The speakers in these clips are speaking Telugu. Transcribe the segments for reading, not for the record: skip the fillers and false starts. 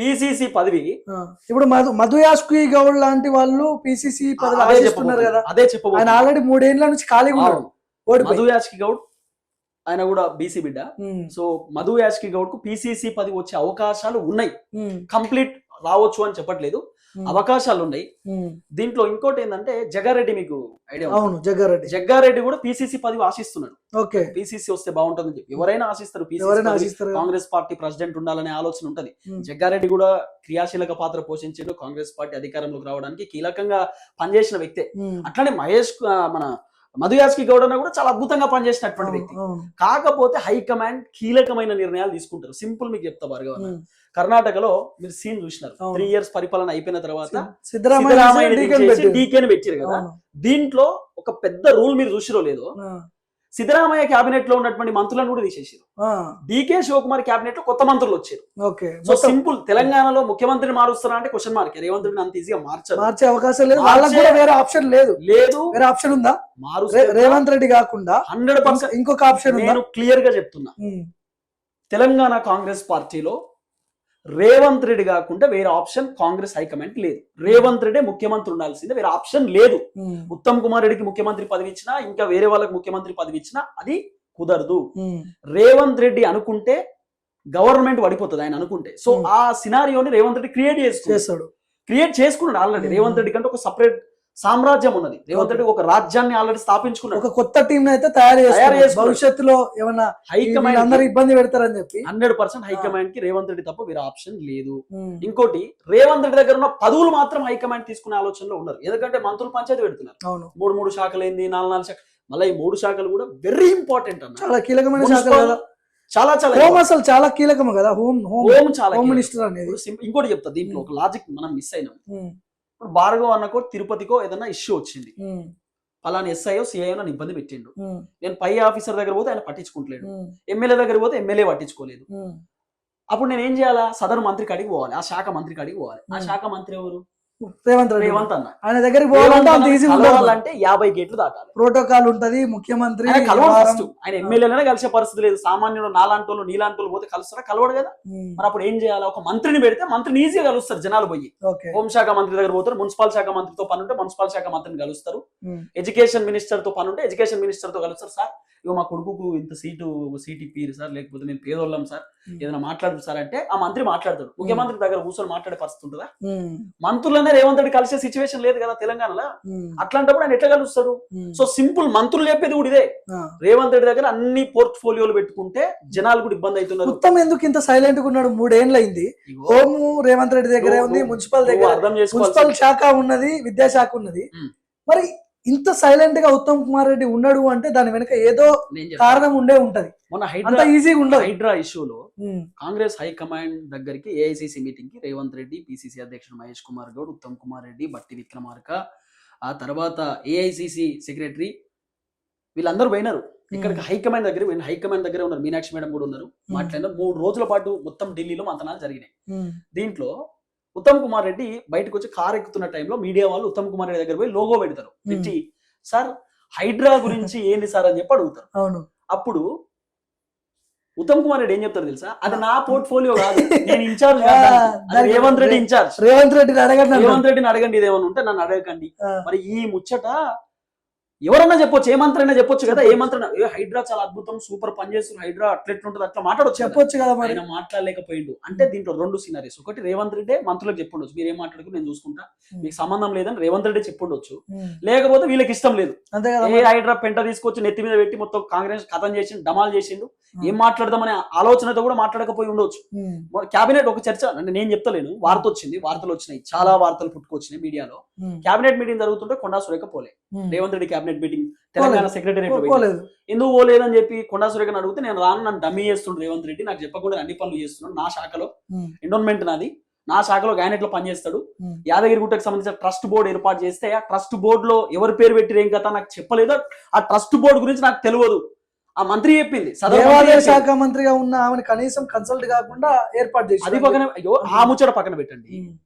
పిసిసి పదవి ఇప్పుడు మధు యాష్కి గౌడ్ లాంటి వాళ్ళు పిసిసి పదవి ఆశిస్తున్నారు కదా. అదే చెప్పబోతున్నా. ఆయన ఆల్రెడీ 3 ఏళ్ల నుంచి ఖాళీగా ఉన్నాడు. మధు యాష్కి గౌడ్ ఆయన కూడా బీసీ బిడ్డ. సో మధు యాష్కి గౌడ్ కు పిసిసి పదవి వచ్చే అవకాశాలు ఉన్నాయి. కంప్లీట్ రావచ్చు అని చెప్పట్లేదు, అవకాశాలు ఉన్నాయి. దీంట్లో ఇంకోటి ఏంటంటే జగ్గారెడ్డి, మీకు ఐడియా? అవును, జగ్గారెడ్డి కూడా పిసిసి పదవి ఆశిస్తున్నాడు. ఓకే, పిసిసి వస్తే బాగుంటుందని చెప్పి ఎవరైనా ఆశిస్తారు. కాంగ్రెస్ పార్టీ ప్రెసిడెంట్ ఉండాలనే ఆలోచన ఉంటది. జగ్గారెడ్డి కూడా క్రియాశీలక పాత్ర పోషించాడు. కాంగ్రెస్ పార్టీ అధికారంలోకి రావడానికి కీలకంగా పనిచేసిన వ్యక్తే. అట్లానే మన మధు యాష్కి గౌడ్ అన్న కూడా చాలా అద్భుతంగా పనిచేసినటువంటి వ్యక్తి. కాకపోతే హైకమాండ్ కీలకమైన నిర్ణయాలు తీసుకుంటారు. సింపుల్ మీకు చెప్తా భార్గవ, కర్ణాటకలో మీరు సీన్ చూసినారు. 3 years పరిపాలన అయిపోయిన తర్వాత సిద్ధరామయ్య డీకేని పెట్టారు కదా. దీంట్లో ఒక పెద్ద రూల్ మీరు చూసిరో లేదో, సిద్ధరామయ్య క్యాబినెట్ లో ఉన్నటువంటి మంత్రులను కూడా తీసేసారు. డికే శివకుమార్ క్యాబినెట్ లో కొత్త మంత్రులు వచ్చారు. సో సింపుల్, తెలంగాణలో ముఖ్యమంత్రిని మారుస్తారా అంటే క్వశ్చన్ మార్క్. రేవంత్ రెడ్డిని అంత ఈజీగా మార్చే అవకాశం లేదు. వాళ్ళకి కూడా వేరే ఆప్షన్ లేదు. వేరే ఆప్షన్ ఉందా? రేవంత్ రెడ్డి కాకుండా 100% ఇంకొక ఆప్షన్. నేను క్లియర్ గా చెప్తున్నా, తెలంగాణ కాంగ్రెస్ పార్టీలో రేవంత్ రెడ్డి కాకుండా వేరే ఆప్షన్ కాంగ్రెస్ హైకమాండ్ లేదు. రేవంత్ రెడ్డి ముఖ్యమంత్రి ఉండాల్సిందే, వేరే ఆప్షన్ లేదు. ఉత్తమ్ కుమార్ రెడ్డికి ముఖ్యమంత్రి పదవి ఇచ్చినా, ఇంకా వేరే వాళ్ళకి ముఖ్యమంత్రి పదవి ఇచ్చినా అది కుదరదు. రేవంత్ రెడ్డి అనుకుంటే గవర్నమెంట్ పడిపోతుంది ఆయన అనుకుంటే. సో ఆ సినారియోని రేవంత్ రెడ్డి క్రియేట్ చేసుకున్నాడు ఆల్రెడీ. రేవంత్ రెడ్డి కంటే ఒక సపరేట్ సామ్రాజ్యం ఉన్నది. రేవంత్ రెడ్డి ఒక రాజ్యాన్ని ఆల్రెడీ స్థాపించుకున్నాడు. ఒక కొత్త టీం అయితే తయారు చేసి భవిష్యత్తులో ఏమన్నా హైకమాండ్ అందరూ ఇబ్బంది పెడతారని చెప్పి 100% హైకమాండ్ కి రేవంత్ రెడ్డి తప్ప వేరే ఆప్షన్ లేదు. ఇంకోటి, రేవంత్ రెడ్డి దగ్గర ఉన్న పదవులు మాత్రం హైకమాండ్ తీసుకునే ఆలోచనలో ఉన్నారు. ఎందుకంటే మంత్రులు పంచాయతీ పెడుతున్నారు. 3 శాఖలు ఏంది, 4 శాఖలు. మళ్ళీ ఈ 3 శాఖలు కూడా వెరీ ఇంపార్టెంట్ అన్న, చాలా కీలకమైన శాఖలు. అసలు చాలా కీలకం కదా హోమ్ మినిస్టర్ అనేది. ఇంకోటి చెప్తా, దీంట్లో ఒక లాజిక్ మనం మిస్ అయినాం. ఇప్పుడు భార్గవ్ అన్నకో తిరుపతికో ఏదైనా ఇష్యూ వచ్చింది, అలానే ఎస్ఐఓ సిఐఓ నన్ను ఇబ్బంది పెట్టిండు. నేను పై ఆఫీసర్ దగ్గర పోతే ఆయన పట్టించుకుంటలేడు, ఎమ్మెల్యే దగ్గర పోతే ఎమ్మెల్యే పట్టించుకోలేదు. అప్పుడు నేను ఏం చేయాలా? సదరు మంత్రి కాడికి పోవాలి, ఆ శాఖ మంత్రి కాడికి పోవాలి. ఆ శాఖ మంత్రి ఎవరు? రేవంత్ అన్న. ఆయన దగ్గరికి పోవాలంటే 50 గేట్లు దాటాలి, ప్రోటోకాల్ ఉంటది. ముఖ్యమంత్రి ఫస్ట్ ఆయన ఎమ్మెల్యేలనే కలిసే పరిస్థితి లేదు. సామాన్యుడు నాలాంటోళ్ళు నీలాంటోళ్ళు పోతే కలుస్తారా? కలవడు కదా. మరి అప్పుడు ఏం చేయాలి? ఒక మంత్రిని పెడితే మంత్రిని ఈజీగా కలుస్తారు జనాలు పోయి. హోంశాఖ మంత్రి దగ్గర పోతారు, మున్సిపల్ శాఖ మంత్రితో పని ఉంటే మున్సిపల్ శాఖ మంత్రిని కలుస్తారు, ఎడ్యుకేషన్ మినిస్టర్ తో పని ఉంటే ఎడ్యుకేషన్ మినిస్టర్ తో కలుస్తారు. సార్ ఇగో మా కొడుకుకు ఇంత సీటు ఇప్పిరు సార్, లేకపోతే నేను పేదోళ్ళం సార్, ఏదైనా మాట్లాడు సార్ అంటే ఆ మంత్రి మాట్లాడతాడు. ముఖ్యమంత్రి దగ్గర కూర్చొని మాట్లాడే పరిస్థితి ఉంటుందా? మంత్రులనే రేవంత్ రెడ్డి కలిసే సిచ్యువేషన్ లేదు కదా తెలంగాణలో. అట్లాంటప్పుడు ఆయన ఎట్లా కలుస్తారు? సో సింపుల్, మంత్రులు చెప్పేది కూడా ఇదే. రేవంత్ రెడ్డి దగ్గర అన్ని పోర్ట్ఫోలియోలు పెట్టుకుంటే జనాలు కూడా ఇబ్బంది అవుతున్నారు. మొత్తం ఎందుకు ఇంత సైలెంట్ గా ఉన్నాడు? 3 ఏళ్ళు అయింది. హోమ్ రేవంత్ రెడ్డి దగ్గరే ఉంది, మున్సిపల్ దగ్గర మున్సిపల్ శాఖ ఉన్నది, విద్యాశాఖ ఉన్నది. మరి ఇంత సైలెంట్ గా ఉత్తమ్ కుమార్ రెడ్డి ఉన్నాడు అంటే దాని వెనక ఏదో కారణం ఉండే ఉంటది. మొన్న హైడ్రా ఇష్యూలో కాంగ్రెస్ హైకమాండ్ దగ్గరికి ఏఐసిసి మీటింగ్ కి రేవంత్ రెడ్డి, పిసిసి అధ్యక్షుడు మహేష్ కుమార్ గౌడ్, ఉత్తమ్ కుమార్ రెడ్డి, బట్టి విక్రమార్క, ఆ తర్వాత ఏఐసిసి సెక్రటరీ వీళ్ళందరూ పోయినారు. ఇక్కడికి హైకమాండ్ దగ్గర ఉన్నారు. మీనాక్షి మేడం కూడా ఉన్నారు. మాట్లాడినారు. 3 రోజుల పాటు మొత్తం ఢిల్లీలో మంతనాలు జరిగినాయి. దీంట్లో ఉత్తమ్ కుమార్ రెడ్డి బయటకు వచ్చి కారు ఎక్కుతున్న టైంలో మీడియా వాళ్ళు ఉత్తమ్ కుమార్ రెడ్డి దగ్గర పోయి లోగో పెడతారు. పెట్టి సార్ హైడ్రా గురించి ఏంది సార్ అని చెప్పి అడుగుతారు. అప్పుడు ఉత్తమ్ కుమార్ రెడ్డి ఏం చెప్తారు తెలుసా? అది నా పోర్ట్ఫోలియో కాదు, నేను ఇన్ఛార్జ్, రేవంత్ రెడ్డి ఇన్ఛార్జ్. రేవంత్ రెడ్డిని అడగండి, ఇదేమన్నా ఉంటే నన్ను అడగకండి. మరి ఈ ముచ్చట ఎవరన్నా చెప్పొచ్చు, ఏ మంత్రి అయినా చెప్పొచ్చు కదా. ఏ మంత్రి హైడ్రా చాలా అద్భుతం, సూపర్ పని చేస్తుంది, హైడ్రా అట్లెట్లుంటుంది అట్లా మాట్లాడొచ్చు, చెప్పొచ్చు కదా. మరి ఆయన మాట్లాడలేకపోయిండు అంటే దీంట్లో 2 సీనరీస్. ఒకటి, రేవంత్ రెడ్డి మంత్రులకు చెప్పుండొచ్చు, మీరు ఏం మాట్లాడుకు నేను చూసుకుంటా, మీకు సంబంధం లేదని రేవంత్ రెడ్డి చెప్పుండొచ్చు. లేకపోతే వీళ్ళకి ఇష్టం లేదు, ఏ హైడ్రా పెంట తీసుకొచ్చి నెత్తి మీద పెట్టి మొత్తం కాంగ్రెస్ కథం చేసిండు, డమాల్ చేసిండు, ఏం మాట్లాడదామనే ఆలోచనతో కూడా మాట్లాడకపోయి ఉండొచ్చు. క్యాబినెట్ ఒక చర్చ అంటే నేను చెప్తలేను, వార్తలు వచ్చినాయి, చాలా వార్తలు పుట్టుకొచ్చినాయి మీడియాలో. క్యాబినెట్ మీటింగ్ జరుగుతుంటే కొండా సురేఖ పోలే, Revanth Reddy cabinet meeting Telangana secretary ఎందుకు పోలేదని చెప్పి కొండా సురేఖను అడిగితే, నేను రాను, నన్ను డమ్మీ చేస్తుండ్రు రేవంత్ రెడ్డి, నాకు చెప్పకుండా అన్ని పనులు చేస్తున్నాడు, నా శాఖలో ఎండోన్మెంట్ నాది, నా శాఖలో గ్యానెట్ లో పనిచేస్తాడు, యాదగిరిగుట్టకు సంబంధించిన ట్రస్ట్ బోర్డు ఏర్పాటు చేస్తే ఆ ట్రస్ట్ బోర్డు లో ఎవరి పేరు పెట్టిరు ఏం కదా నాకు చెప్పలేదు, ఆ ట్రస్ట్ బోర్డు గురించి నాకు తెలియదు, ఆ మంత్రి చెప్పింది. దేవాదాయ శాఖ మంత్రిగా ఉన్న ఆమెను కనీసం కన్సల్ట్ కాకుండా ఏర్పాటు చేసి, అది పక్కన, అయ్యో ఆ ముచ్చట పక్కన పెట్టండి.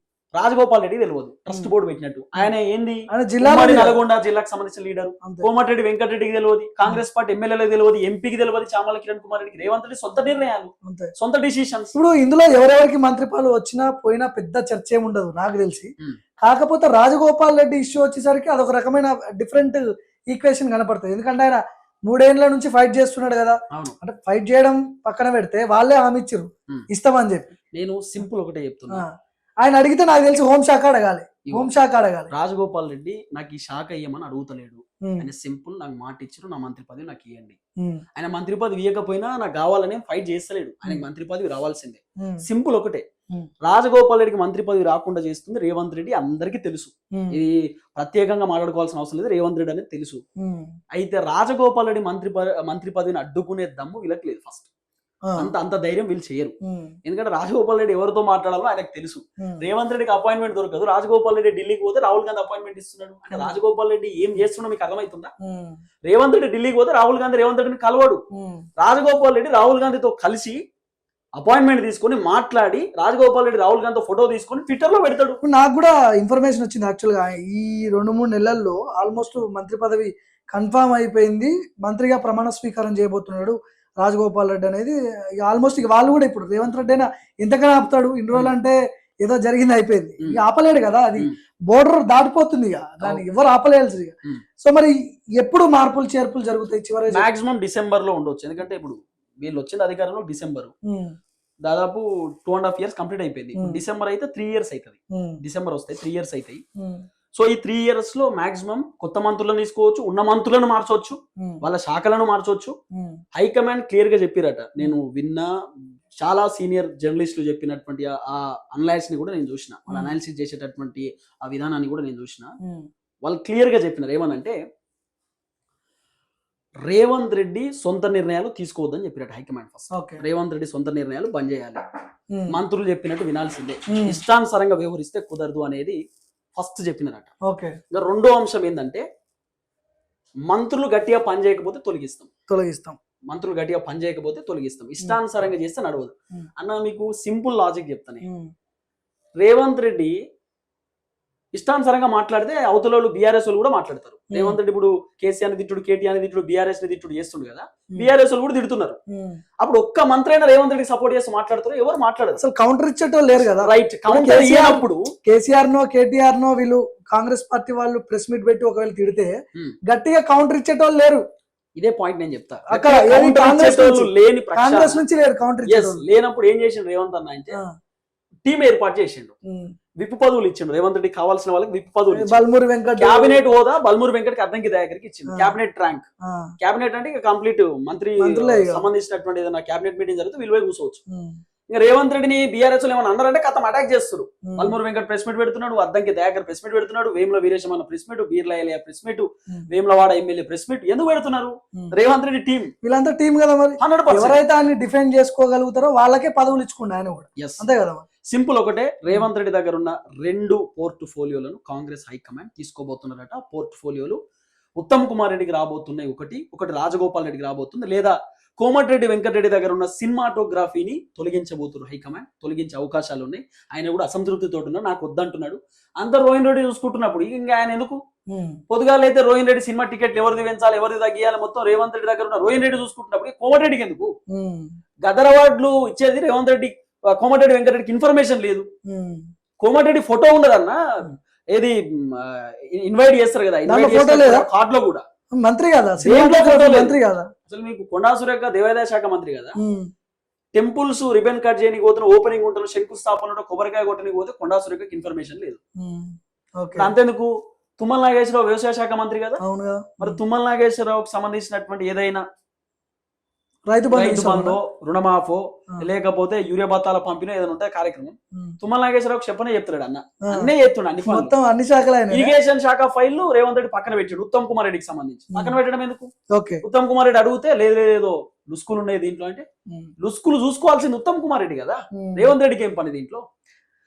రాజగోపాల్ రెడ్డి తెలియదు ట్రస్ట్ బోర్డు పెట్టినట్టు. ఆయన ఏంది ఆయన జిల్లాలో ఉమ్మడి లీడర్. నల్గొండ జిల్లాకు సంబంధించిన లీడర్. అంతే. కోమటిరెడ్డి వెంకటరెడ్డికి తెలియదు, కాంగ్రెస్ పార్టీ ఎమ్మెల్యేలకు తెలియదు, ఎంపీకి తెలియదు, చామల కిరణ్ కుమార్ రెడ్డికి. రేవంత్ రెడ్డి సొంత నిర్ణయాలు, అంతే. సొంత డిసిషన్స్. ఇప్పుడు ఇందులో ఎవరెవరికి మంత్రి పదవులు వచ్చినా పోయినా పెద్ద చర్చ ఏమి ఉండదు నాకు తెలిసి. కాకపోతే రాజగోపాల్ రెడ్డి ఇష్యూ వచ్చేసరికి అదొక రకమైన డిఫరెంట్ ఈక్వేషన్ కనపడుతుంది. ఎందుకంటే ఆయన 3 ఏళ్ల నుంచి ఫైట్ చేస్తున్నాడు కదా. అంటే ఫైట్ చేయడం పక్కన పెడితే వాళ్ళే హామీ ఇచ్చారు ఇస్తామని చెప్పి. నేను సింపుల్ ఒకటే చెప్తున్నా, ఆయన అడిగితే నాకు తెలిసి హోంశాఖ అడగాలి, హోంశాఖ అడగాలి. రాజగోపాల్ రెడ్డి నాకు ఈ శాఖ ఇయ్యమని అడుగుతలేడు. ఆయన సింపుల్, నాకు మాట ఇచ్చారు, నా మంత్రి పదవి నాకు ఇవ్వండి. ఆయన మంత్రి పదవి ఇవ్వకపోయినా నాకు కావాలని ఫైట్ చేస్తలేడు. ఆయనకి మంత్రి పదవి రావాల్సిందే. సింపుల్ ఒకటే, రాజగోపాల్ రెడ్డికి మంత్రి పదవి రాకుండా చేస్తుంది రేవంత్ రెడ్డి, అందరికీ తెలుసు. ఇది ప్రత్యేకంగా మాట్లాడుకోవాల్సిన అవసరం లేదు, రేవంత్ రెడ్డి అనేది తెలుసు. అయితే రాజగోపాల్ రెడ్డి మంత్రి పదవిని అడ్డుకునే దమ్ము వీళ్ళకి లేదు. ఫస్ట్ అంత ధైర్యం వీళ్ళు చేయరు. ఎందుకంటే రాజగోపాల్ రెడ్డి ఎవరితో మాట్లాడాలో ఆయనకు తెలుసు. రేవంత్ రెడ్డికి అపాయింట్మెంట్ దొరకదు. రాజగోపాల్ రెడ్డి ఢిల్లీకి పోతే రాహుల్ గాంధీ అపాయింట్మెంట్ ఇస్తున్నాడు. అంటే రాజగోపాల్ రెడ్డి ఏం చేస్తున్నా మీకు అర్థమవుతుందా? రేవంత్ రెడ్డి ఢిల్లీకి పోతే రాహుల్ గాంధీ రేవంత్ రెడ్డిని కలవడు. రాజగోపాల్ రెడ్డి రాహుల్ గాంధీతో కలిసి అపాయింట్మెంట్ తీసుకొని మాట్లాడి రాజగోపాల్ రెడ్డి రాహుల్ గాంధీతో ఫోటో తీసుకొని ట్విట్టర్ లో పెడతాడు. నాకు కూడా ఇన్ఫర్మేషన్ వచ్చింది. యాక్చువల్ గా ఈ 2-3 నెలల్లో ఆల్మోస్ట్ మంత్రి పదవి కన్ఫామ్ అయిపోయింది. మంత్రిగా ప్రమాణ స్వీకారం చేయబోతున్నాడు రాజగోపాల్ రెడ్డి అనేది. ఆల్మోస్ట్ ఇక వాళ్ళు కూడా ఇప్పుడు రేవంత్ రెడ్డి అయినా ఎంతకన్నా ఆపుతాడు? ఇన్ని రోజులు అంటే ఏదో జరిగింది అయిపోయింది, ఇక ఆపలేడు కదా. అది బోర్డర్ దాటిపోతుంది, ఇక దాన్ని ఎవరు ఆపలేయాల్సి. సో మరి ఎప్పుడు మార్పులు చేర్పులు జరుగుతాయి? చివరి మాక్సిమం డిసెంబర్ లో ఉండొచ్చు. ఎందుకంటే ఇప్పుడు వీళ్ళు వచ్చింది అధికారంలో డిసెంబర్, దాదాపు 2.5 years కంప్లీట్ అయిపోయింది. డిసెంబర్ అయితే 3 years అవుతుంది. డిసెంబర్ వస్తే 3 years అవుతాయి. సో ఈ 3 years లో మాక్సిమం కొత్త మంత్రులను తీసుకోవచ్చు, ఉన్న మంత్రులను మార్చవచ్చు, వాళ్ళ శాఖలను మార్చవచ్చు. హైకమాండ్ క్లియర్ గా చెప్పిరట. నేను విన్నా, చాలా సీనియర్ జర్నలిస్టులు చెప్పినటువంటి ఆ అనలైజ్ ని కూడా నేను చూసిన, వాళ్ళు అనాలిసిస్ చేసేటటువంటి ఆ విధానాన్ని కూడా నేను చూసిన. వాళ్ళు క్లియర్ గా చెప్పినారు ఏమనంటే, రేవంత్ రెడ్డి సొంత నిర్ణయాలు తీసుకోవద్దని చెప్పినట్టు హైకమాండ్. ఫస్ట్ రేవంత్ రెడ్డి సొంత నిర్ణయాలు బంద్ చేయాలి, మంత్రులు చెప్పినట్టు వినాల్సిందే, ఇష్టానుసారంగా వ్యవహరిస్తే కుదరదు అనేది ఫస్ట్ చెప్పినారట. ఇంకా రెండో అంశం ఏంటంటే, మంత్రులు గట్టిగా పని చేయకపోతే తొలగిస్తాం, మంత్రులు గట్టిగా పని చేయకపోతే తొలగిస్తాం, ఇష్టానుసారంగా చేస్తే నడవదు అన్న. మీకు సింపుల్ లాజిక్ చెప్తాను. రేవంత్ రెడ్డి ఇష్టానుసారంగా మాట్లాడితే అవతల బీఆర్ఎస్ వాళ్ళు కూడా మాట్లాడతారు. రేవంత్ రెడ్డి ఇప్పుడు కేసీఆర్ ని తిట్టుడు, కేటీఆర్ ని తిట్టుడు, బీఆర్ఎస్ ని తిట్టుడు చేస్తుండు కదా, బీఆర్ఎస్ వాళ్ళు కూడా తిడుతున్నారు. అప్పుడు ఒక్క మంత్రి అయినా రేవంత్ రెడ్డికి సపోర్ట్ చేసి మాట్లాడుతారు? ఎవరు మాట్లాడరు. అసలు కౌంటర్ ఇచ్చేటోళ్ళు లేరు కదా. రైట్, కౌంటర్ ఇచ్చినప్పుడు కేసీఆర్ నో కేటీఆర్ నో వీళ్ళు కాంగ్రెస్ పార్టీ వాళ్ళు ప్రెస్ మీట్ పెట్టి ఒకవేళ తిడితే గట్టిగా కౌంటర్ ఇచ్చేటోళ్ళు లేరు. ఇదే పాయింట్ నేను చెప్తా. అక్కడ కాంగ్రెస్ నుంచి లేరు కౌంటర్. లేనప్పుడు ఏం చేసిండు రేవంత్ అన్న అంటే, టీం ఏర్పాటు చేసిండు, విప్ పదవులు ఇచ్చిండు. రేవంత్ రెడ్డి కావాల్సిన వాళ్ళకి విప్ పదవులు, బల్మూరి వెంకట్ క్యాబినెట్ హోదా బల్మూరి వెంకట్ అద్దంకి దయాకర్కి ఇచ్చిండు. క్యాబినెట్ ర్యాంక్, క్యాబినెట్ అంటే ఇక కంప్లీట్ మంత్రి సంబంధించినటువంటి ఏదైనా క్యాబినెట్ మీటింగ్ జరిగితే వీళ్ళు పోయి కూర్చోవచ్చు. ఇంకా రేవంత్ రెడ్డిని బీఆర్ఎస్ ఏమైనా అన్నారంటే కథం అటాక్ చేస్తారు. బల్మూరి వెంకట్ ప్రెస్ మీట్ పెడుతున్నాడు, అద్దంకి దయాకర్ ప్రెస్ మీట్ పెడుతున్నాడు, వేముల వీరేశం అన్న press meet, Beerla Ilaiah press meet, Vemulawada MLA press meet. ఎందుకు పెడుతున్నారు? రేవంత్ రెడ్డి టీం, వీళ్ళంతా టీం కదా. మరి 100% ఎవరైతే ఆయన డిఫెండ్ చేసుకోగలుగుతారో వాళ్ళకే పదవులు ఇచ్చుకోండి ఆయన కూడా. అంతే కదా. సింపుల్ ఒకటే, రేవంత్ రెడ్డి దగ్గర ఉన్న 2 పోర్ట్ఫోలియోలను కాంగ్రెస్ హైకమాండ్ తీసుకోబోతున్నారట. పోర్ట్ఫోలియోలు ఉత్తమ్ కుమార్ రెడ్డికి రాబోతున్నాయి, ఒకటి రాజగోపాల్ రెడ్డికి రాబోతుంది, లేదా కోమటిరెడ్డి వెంకటరెడ్డి దగ్గర ఉన్న సినిమాటోగ్రఫీని తొలగించబోతున్నారు హైకమాండ్. తొలగించే అవకాశాలు ఉన్నాయి. ఆయన కూడా అసంతృప్తితో ఉన్నాడు, నాకు వద్దంటున్నాడు. అందరు రోహిన్ రెడ్డి చూసుకుంటున్నప్పుడు ఇంకా ఆయన ఎందుకు? పొద్దుగాలైతే రోహిన్ రెడ్డి సినిమా టికెట్లు ఎవరిది పెంచాలి, ఎవరిది తగ్గియాలి, మొత్తం రేవంత్ రెడ్డి దగ్గర ఉన్న రోహిన్ రెడ్డి చూసుకుంటున్నప్పుడు కోమటిరెడ్డికి ఎందుకు? గదర్ అవార్డులు ఇచ్చేది రేవంత్ రెడ్డి, కోమటిరెడ్డి వెంకటరెడ్డికి ఇన్ఫర్మేషన్ లేదు. కోమటిరెడ్డి ఫోటో ఉండదన్న, ఏది ఇన్వైట్ చేస్తారు కదా, కార్డ్ లో కూడా మంత్రి కదా, మంత్రి కదా. అసలు మీకు కొండా సురేఖ దేవాదాయ శాఖ మంత్రి కదా. టెంపుల్స్ రిబన్ కట్ చేయడానికి పోతున్న, ఓపెనింగ్ ఉంటారు, శంకుస్థాపన, కొబ్బరికాయ కొట్టడానికి పోతే కొండా సురేఖకి ఇన్ఫర్మేషన్ లేదు. అంతేందుకు? తుమ్మల నాగేశ్వరరావు వ్యవసాయ శాఖ మంత్రి కదా. మరి తుమ్మల నాగేశ్వరరావుకి సంబంధించినటువంటి ఏదైనా రైతు బంధో, రుణమాఫో, లేకపోతే యూరియా బత్తాల పంపిణీ ఏదైనా ఉంటాయి కార్యక్రమం, తుమ్మల నాగేశ్వరరావు చెప్పనే చెప్తాడు అన్న. అన్నీ చెప్తున్నాడు, అన్ని శాఖలు. ఇరిగేషన్ శాఖ ఫైల్ రేవంత్ రెడ్డి పక్కన పెట్టాడు, ఉత్తమ్ కుమార్ రెడ్డికి సంబంధించి. పక్కన పెట్టడం ఎందుకు? ఉత్తమ్ కుమార్ రెడ్డి అడిగితే లేదో లుస్కులు ఉన్నాయి దీంట్లో అంటే, లుస్కులు చూసుకోవాల్సింది ఉత్తమ్ కుమార్ రెడ్డి కదా. రేవంత్ రెడ్డికి ఏం పని దీంట్లో?